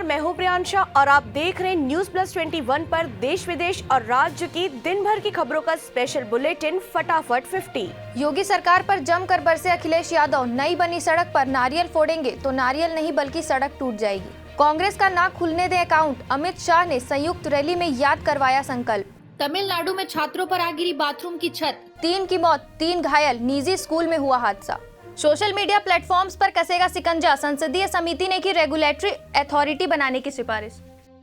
मैं हूं प्रियांशा और आप देख रहे हैं न्यूज प्लस 21 पर देश विदेश और राज्य की दिन भर की खबरों का स्पेशल बुलेटिन फटाफट 50। योगी सरकार पर जमकर बरसे अखिलेश यादव, नई बनी सड़क पर नारियल फोड़ेंगे तो नारियल नहीं बल्कि सड़क टूट जाएगी। कांग्रेस का ना खुलने दे अकाउंट, अमित शाह ने संयुक्त रैली में याद करवाया संकल्प। तमिलनाडु में छात्रों पर आ गिरी बाथरूम की छत, 3 की मौत, 3 घायल, निजी स्कूल में हुआ हादसा। सोशल मीडिया प्लेटफॉर्म्स पर कसेगा सिकंजा, संसदीय समिति ने की रेगुलेटरी अथॉरिटी बनाने की सिफारिश।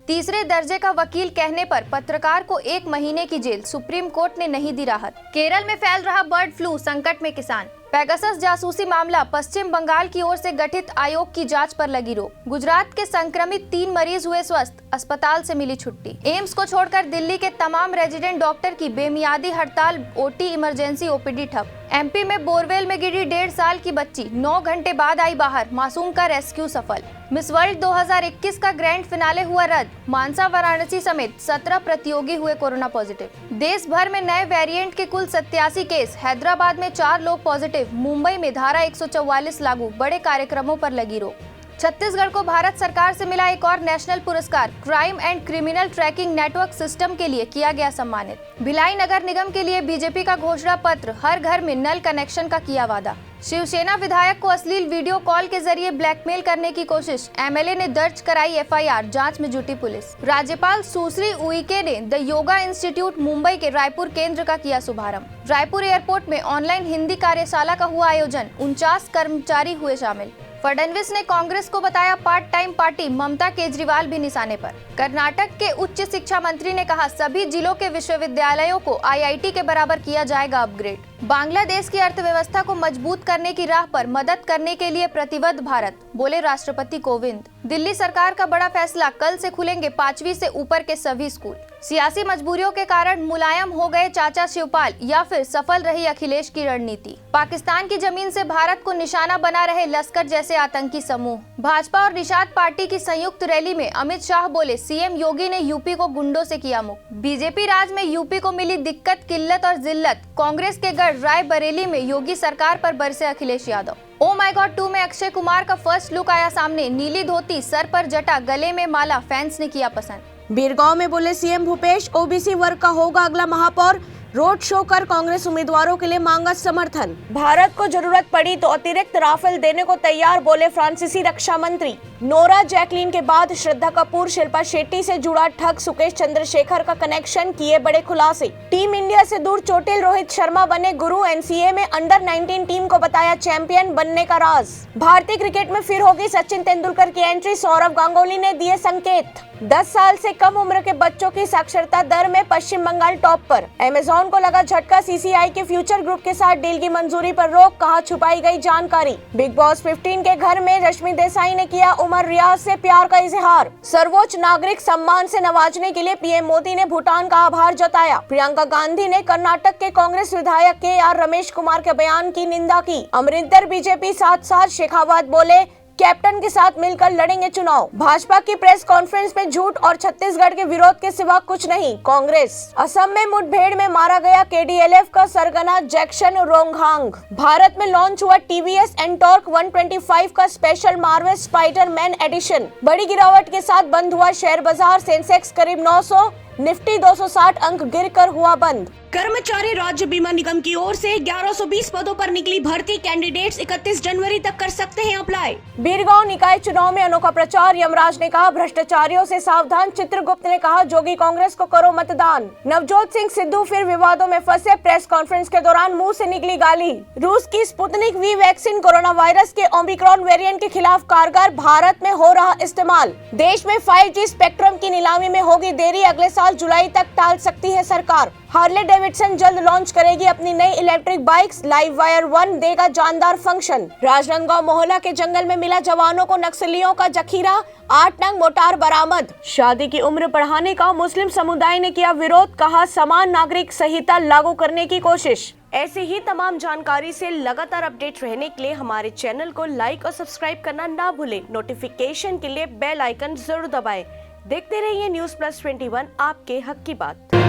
तीसरे दर्जे का वकील कहने पर पत्रकार को 1 महीने की जेल, सुप्रीम कोर्ट ने नहीं दी राहत। केरल में फैल रहा बर्ड फ्लू, संकट में किसान। पेगासस जासूसी मामला, पश्चिम बंगाल की ओर से गठित आयोग की जांच पर लगी रोक। गुजरात के संक्रमित 3 मरीज हुए स्वस्थ, अस्पताल से मिली छुट्टी। एम्स को छोड़कर दिल्ली के तमाम रेजिडेंट डॉक्टर की बेमियादी हड़ताल, ओटी इमरजेंसी ओपीडी ठप। एमपी में बोरवेल में गिरी 1.5 साल की बच्ची, 9 घंटे बाद आई बाहर, मासूम का रेस्क्यू सफल। मिस वर्ल्ड 2021 का ग्रैंड फिनाले हुआ रद्द, मानसा वाराणसी समेत 17 प्रतियोगी हुए कोरोना पॉजिटिव। देश भर में नए वेरिएंट के कुल 87 केस, हैदराबाद में 4 लोग पॉजिटिव, मुंबई में धारा 144 लागू, बड़े कार्यक्रमों पर लगी रोक। छत्तीसगढ़ को भारत सरकार से मिला एक और नेशनल पुरस्कार, crime and criminal tracking network system के लिए किया गया सम्मानित। भिलाई नगर निगम के लिए बीजेपी का घोषणा पत्र, हर घर में नल कनेक्शन का किया वादा। शिवसेना विधायक को अश्लील वीडियो कॉल के जरिए ब्लैकमेल करने की कोशिश, एमएलए ने दर्ज कराई एफआईआर, जांच में जुटी पुलिस। राज्यपाल सुश्री उइके ने द योगा इंस्टीट्यूट मुंबई के रायपुर केंद्र का किया शुभारंभ। रायपुर एयरपोर्ट में ऑनलाइन हिंदी कार्यशाला का हुआ आयोजन, 49 कर्मचारी हुए शामिल। फडणवीस ने कांग्रेस को बताया पार्ट टाइम पार्टी, ममता केजरीवाल भी निशाने पर। कर्नाटक के उच्च शिक्षा मंत्री ने कहा, सभी जिलों के विश्वविद्यालयों को आईआईटी के बराबर किया जाएगा अपग्रेड। बांग्लादेश की अर्थव्यवस्था को मजबूत करने की राह पर मदद करने के लिए प्रतिबद्ध भारत, बोले राष्ट्रपति कोविंद। दिल्ली सरकार का बड़ा फैसला, कल से खुलेंगे 5वीं से ऊपर के सभी स्कूल। सियासी मजबूरियों के कारण मुलायम हो गए चाचा शिवपाल, या फिर सफल रही अखिलेश की रणनीति। पाकिस्तान की जमीन से भारत को निशाना बना रहे लश्कर जैसे आतंकी समूह। भाजपा और निषाद पार्टी की संयुक्त रैली में अमित शाह बोले, सीएम योगी ने यूपी को गुंडों से किया मुक्त। बीजेपी राज में यूपी को मिली दिक्कत, किल्लत और जिल्लत, कांग्रेस के गढ़ रायबरेली में योगी सरकार पर बरसे Akhilesh Yadav. Oh my God 2 में अक्षय कुमार का फर्स्ट लुक आया सामने, नीली धोती, सर पर जटा, गले में माला, फैंस ने किया पसंद। बीरगांव में बोले सीएम भूपेश, ओबीसी वर्ग का होगा अगला महापौर, रोड शो कर कांग्रेस उम्मीदवारों के लिए मांगा समर्थन। भारत को जरूरत पड़ी तो अतिरिक्त राफेल देने को तैयार, बोले फ्रांसीसी रक्षा मंत्री। नोरा जैकलीन के बाद श्रद्धा कपूर, शिल्पा शेट्टी से जुड़ा ठग सुकेश चंद्रशेखर का कनेक्शन, किए बड़े खुलासे। टीम इंडिया से दूर चोटिल रोहित शर्मा बने गुरु, एनसीए में अंडर 19 टीम को बताया चैंपियन बनने का राज। भारतीय क्रिकेट में फिर होगी सचिन तेंदुलकर की एंट्री, सौरव गांगुली ने दिए संकेत। 10 साल से कम उम्र के बच्चों की साक्षरता दर में पश्चिम बंगाल टॉप पर। अमेज़न को लगा झटका, सीसीआई के फ्यूचर ग्रुप के साथ डील की मंजूरी पर रोक, कहा छुपाई गई जानकारी। बिग बॉस 15 के घर में रश्मि देसाई ने किया उमर रियाज से प्यार का इजहार। सर्वोच्च नागरिक सम्मान से नवाजने के लिए पीएम मोदी ने भूटान का आभार जताया। प्रियंका गांधी ने कर्नाटक के कांग्रेस विधायक के रमेश कुमार के बयान की निंदा की। अमरिंदर बीजेपी साथ शेखावत बोले, कैप्टन के साथ मिलकर लड़ेंगे चुनाव। भाजपा की प्रेस कॉन्फ्रेंस में झूठ और छत्तीसगढ़ के विरोध के सिवा कुछ नहीं, कांग्रेस। असम में मुठभेड़ में मारा गया केडीएलएफ का सरगना जैक्सन रोंगहांग। भारत में लॉन्च हुआ टीवीएस एंटॉर्क 125 का स्पेशल मार्वेल स्पाइडरमैन एडिशन। बड़ी गिरावट के साथ बंद हुआ शेयर बाजार, सेंसेक्स करीब 900, निफ्टी 260 अंक गिरकर हुआ बंद। कर्मचारी राज्य बीमा निगम की ओर से 1120 पदों पर निकली भर्ती, कैंडिडेट्स 31 जनवरी तक कर सकते हैं अप्लाई। बीरगांव निकाय चुनाव में अनोखा प्रचार, यमराज ने कहा भ्रष्टाचारियों से सावधान, चित्रगुप्त ने कहा जोगी कांग्रेस को करो मतदान। नवजोत सिंह सिद्धू फिर विवादों में फंसे, प्रेस कॉन्फ्रेंस के दौरान मुंह से निकली गाली। रूस की Sputnik V vaccine corona virus के ओमिक्रॉन वेरिएंट के खिलाफ कारगर, भारत में हो रहा इस्तेमाल। देश में 5G स्पेक्ट्रम की नीलामी में होगी देरी, अगले साल जुलाई तक टाल सकती है सरकार। हार्ले डेविडसन जल्द लॉन्च करेगी अपनी नई इलेक्ट्रिक बाइक्स, लाइव वायर 1 देगा जानदार फंक्शन। राजनांदगांव मोहल्ला के जंगल में मिला जवानों को नक्सलियों का जखीरा, 8 नग मोटार बरामद। शादी की उम्र बढ़ाने का मुस्लिम समुदाय ने किया विरोध, कहा समान नागरिक संहिता लागू करने की कोशिश। ऐसे ही तमाम जानकारी से लगातार अपडेट रहने के लिए हमारे चैनल को लाइक और सब्सक्राइब करना ना भूलें। नोटिफिकेशन के लिए बेल आइकन जरूर दबाएं। देखते रहिए न्यूज प्लस 21, आपके हक की बात।